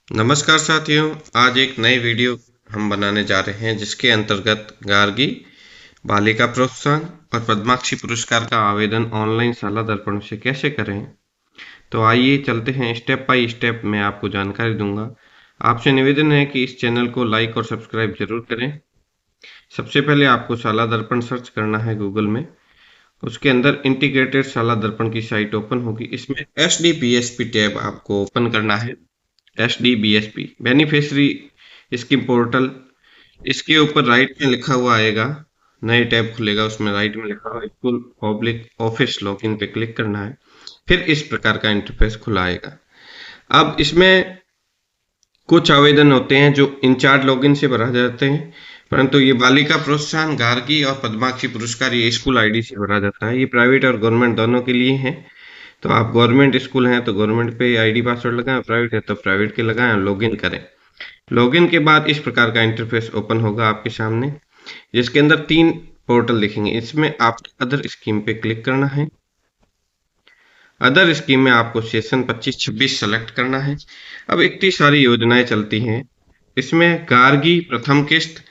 नमस्कार साथियों, आज एक नई वीडियो हम बनाने जा रहे हैं जिसके अंतर्गत गार्गी, बालिका प्रोत्साहन और पद्माक्षी पुरस्कार का आवेदन ऑनलाइन शाला दर्पण से कैसे करें। तो आइए चलते हैं, स्टेप बाय स्टेप मैं आपको जानकारी दूंगा। आपसे निवेदन है कि इस चैनल को लाइक और सब्सक्राइब जरूर करें। सबसे पहले आपको शाला दर्पण सर्च करना है गूगल में। उसके अंदर इंटीग्रेटेड शाला दर्पण की साइट ओपन होगी। इसमें SDBSP टैब आपको ओपन करना है। SDBSP बेनिफिशियरी स्कीम पोर्टल, इसके ऊपर राइट में लिखा हुआ आएगा, नए टैब खुलेगा, उसमें राइट में लिखा हुआ स्कूल पब्लिक ऑफिस लॉगिन पे क्लिक करना है। फिर इस प्रकार का इंटरफेस खुला आएगा। अब इसमें कुछ आवेदन होते हैं जो इंचार्ज लॉगिन से भरा जाते हैं, परंतु ये बालिका प्रोत्साहन, गार्गी और पद्माक्षी पुरस्कार ये स्कूल आईडी से भरा जाता है। ये प्राइवेट और गवर्नमेंट दोनों के लिए है। तो आप गवर्नमेंट स्कूल हैं तो गवर्नमेंट पे आईडी पासवर्ड लगाएं, प्राइवेट है तो प्राइवेट के लगाएं और लॉगिन करें। लॉगिन के बाद इस प्रकार का इंटरफेस ओपन होगा आपके सामने, जिसके अंदर 3 पोर्टल दिखेंगे। इसमें आप अदर स्कीम पे क्लिक करना है। अदर स्कीम में आपको सेशन 25-26 सेलेक्ट करना है। अब इतनी सारी योजनाएं चलती हैं। इसमें गार्गी प्रथम किस्त,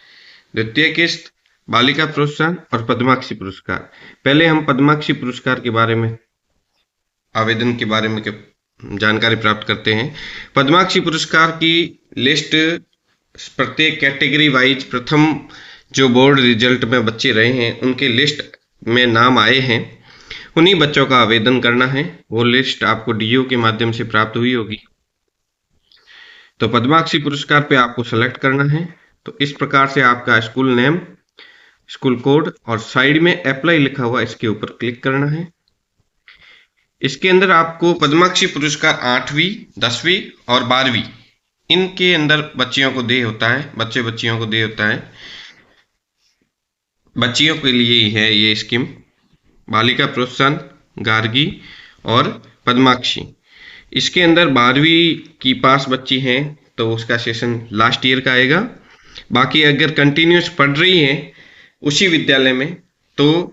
द्वितीय किस्त, बालिका प्रोत्साहन और पद्माक्षी पुरस्कार। पहले हम पद्माक्षी पुरस्कार के बारे में, आवेदन के बारे में जानकारी प्राप्त करते हैं। पद्माक्षी पुरस्कार की लिस्ट प्रत्येक कैटेगरी वाइज प्रथम जो बोर्ड रिजल्ट में बच्चे रहे हैं उनके लिस्ट में नाम आए हैं, उन्हीं बच्चों का आवेदन करना है। वो लिस्ट आपको DO के माध्यम से प्राप्त हुई होगी। तो पद्माक्षी पुरस्कार पे आपको सेलेक्ट करना है। तो इस प्रकार से आपका स्कूल नेम, स्कूल कोड और साइड में अप्लाई लिखा हुआ, इसके ऊपर क्लिक करना है। इसके अंदर आपको पद्माक्षी पुरस्कार 8वीं, 10वीं और 12वीं इनके अंदर बच्चियों को दे होता है, बच्चियों को दे होता है। बच्चियों के लिए ही है ये स्कीम, बालिका प्रोत्साहन, गार्गी और पद्माक्षी। इसके अंदर 12वीं की पास बच्ची हैं तो उसका सेशन लास्ट ईयर का आएगा। बाकी अगर कंटिन्यूस पढ़ रही है उसी विद्यालय में तो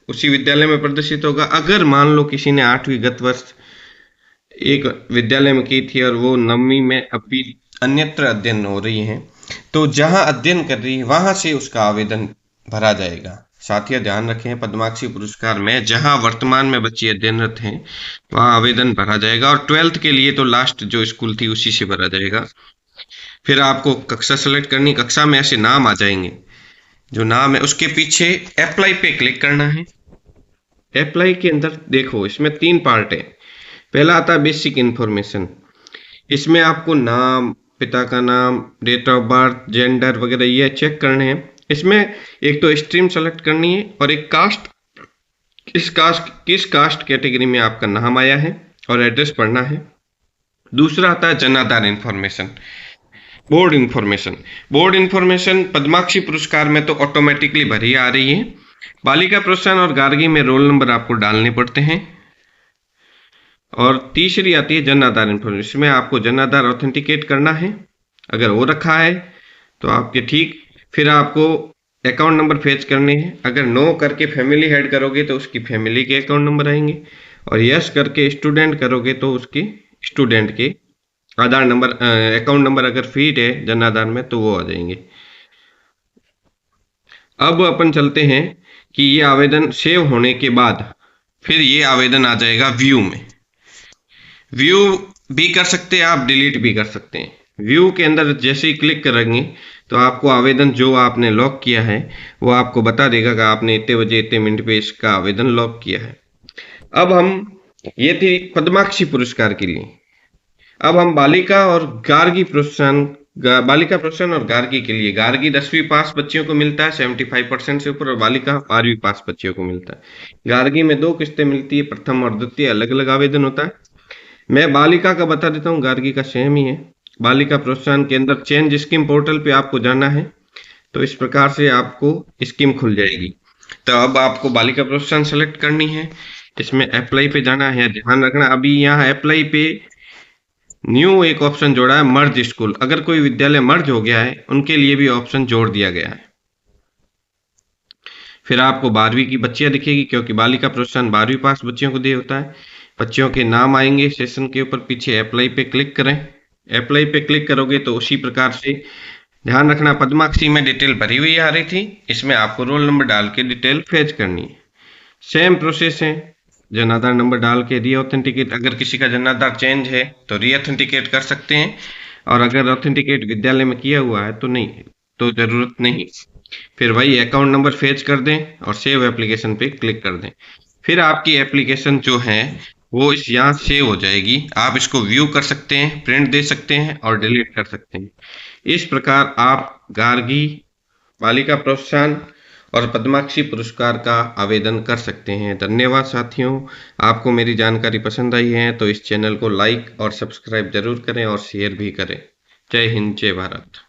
उसी विद्यालय में प्रदर्शित होगा। अगर मान लो किसी ने 8वीं गत वर्ष एक विद्यालय में की थी और वो 9वीं में अभी अन्यत्र अध्ययन हो रही है, तो जहां अध्ययन कर रही है वहां से उसका आवेदन भरा जाएगा। साथियों ध्यान रखें, पद्माक्षी पुरस्कार में जहां वर्तमान में बच्चे अध्ययनरत हैं वहां आवेदन भरा जाएगा। और 12th के लिए तो लास्ट जो स्कूल थी उसी से भरा जाएगा। फिर आपको कक्षा सेलेक्ट करनी, कक्षा में ऐसे नाम आ जाएंगे, जो नाम है उसके पीछे अप्लाई पे क्लिक करना है। अप्लाई के अंदर देखो इसमें 3 पार्ट है। पहला आता है बेसिक इन्फॉर्मेशन। इसमें आपको नाम, पिता का नाम, डेट ऑफ बर्थ, जेंडर वगैरह ये चेक करने हैं। इसमें एक तो स्ट्रीम सेलेक्ट करनी है और एक कास्ट, किस कास्ट कैटेगरी में आपका नाम आया है और एड्रेस पढ़ना है। दूसरा आता है Jan Aadhaar information, board information. Board information Padmakshi पुरस्कार में तो ऑटोमेटिकली भरी आ रही है। बालिका प्रोत्साहन और गार्गी में रोल नंबर आपको डालने पड़ते हैं। और तीसरी आती है जन आधार इन्फॉर्मेशन। इसमें आपको जन आधार ऑथेंटिकेट करना है, अगर हो रखा है तो आपके ठीक। फिर आपको अकाउंट नंबर फेच करने हैं। अगर नो करके फैमिली हेड करोगे तो उसकी फैमिली के अकाउंट नंबर आएंगे, और यस करके स्टूडेंट करोगे तो उसके स्टूडेंट के आधार नंबर, अकाउंट नंबर अगर फीड है जन आधार में तो वो आ जाएंगे। अब अपन चलते हैं कि ये आवेदन सेव होने के बाद फिर ये आवेदन आ जाएगा व्यू में। व्यू भी कर सकते हैं आप, डिलीट भी कर सकते हैं। व्यू के अंदर जैसे ही क्लिक करेंगे तो आपको आवेदन जो आपने लॉक किया है वो आपको बता देगा कि आपने इतने बजे इतने मिनट पे इसका आवेदन लॉक किया है। अब हम, ये थी पद्माक्षी पुरस्कार के लिए। अब हम बालिका और गार्गी प्रोत्साहन, बालिका प्रोत्साहन और गार्गी के लिए, गार्गी 10वीं पास बच्चियों को मिलता है 75% से ऊपर, और बालिका 12वीं पास बच्चियों को मिलता है। गार्गी में 2 किस्तें मिलती है, प्रथम और द्वितीय अलग अलग आवेदन होता है। मैं बालिका का बता देता हूँ, गार्गी का सेम ही है। बालिका प्रोत्साहन के अंदर चेंज स्कीम पोर्टल पे आपको जाना है, तो इस प्रकार से आपको स्कीम खुल जाएगी। तो अब आपको बालिका प्रोत्साहन सेलेक्ट करनी है, इसमें अप्लाई पे जाना है। ध्यान रखना अभी यहाँ अप्लाई पे न्यू एक ऑप्शन जोड़ा है, मर्ज स्कूल। अगर कोई विद्यालय मर्ज हो गया है उनके लिए भी ऑप्शन जोड़ दिया गया है। फिर आपको 12वीं की बच्चियां दिखेगी, क्योंकि बालिका प्रोत्साहन 12वीं पास बच्चियों को दे होता है। बच्चियों के नाम आएंगे सेशन के ऊपर, पीछे अप्लाई पे क्लिक करें। अप्लाई पे क्लिक करोगे तो उसी प्रकार से ध्यान रखना पद्माक्षी में डिटेल भरी हुई आ रही थी, इसमें आपको रोल नंबर डाल के डिटेल फेच करनी है। सेम प्रोसेस है, जन आधार नंबर डाल के री ऑथेंटिकेट, अगर किसी का जन आधार चेंज है तो री ऑथेंटिकेट कर सकते हैं, और अगर ऑथेंटिकेट विद्यालय में किया हुआ है तो नहीं, तो जरूरत नहीं। फिर वही अकाउंट नंबर फेच कर दें और सेव एप्लीकेशन पे क्लिक कर दें। फिर आपकी एप्लीकेशन जो है वो इस यहाँ सेव हो जाएगी। आप इसको व्यू कर सकते हैं, प्रिंट दे सकते हैं और डिलीट कर सकते हैं। इस प्रकार आप गार्गी बालिका प्रोत्साहन और पद्माक्षी पुरस्कार का आवेदन कर सकते हैं। धन्यवाद साथियों, आपको मेरी जानकारी पसंद आई है तो इस चैनल को लाइक और सब्सक्राइब जरूर करें और शेयर भी करें। जय हिंद, जय भारत।